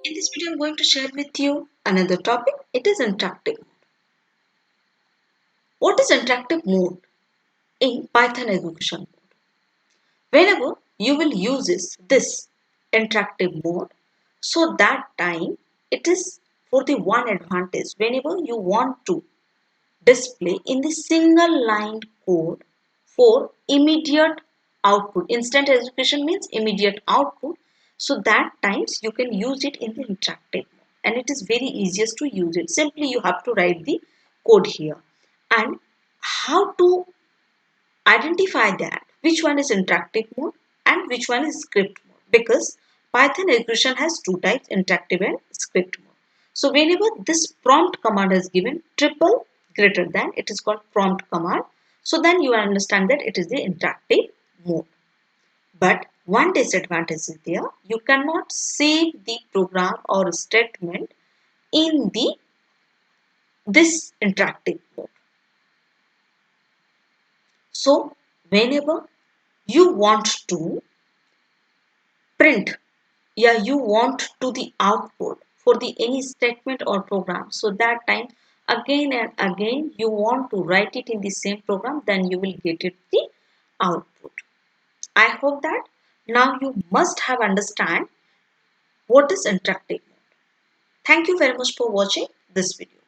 In this video, I'm going to share with you another topic. It is interactive mode. What is interactive mode in Python execution mode? Whenever you will use this interactive mode, so that time it is for the one advantage. Whenever you want to display in the single line code for immediate output. Instant execution means immediate output. So that times you can use it in the interactive mode and it is very easiest to use it. Simply you have to write the code here. And how to identify that which one is interactive mode and which one is script mode, because Python execution has two types, interactive and script mode. So whenever this prompt command is given, triple greater than, it is called prompt command. So then you understand that it is the interactive mode. But one disadvantage is there, you cannot save the program or statement in this interactive mode. So whenever you want to print, yeah, you want to the output for the any statement or program, so that time again and again you want to write it in the same program, then you will get it the output. I hope that now you must have understand what is interactive mode. Thank you very much for watching this video.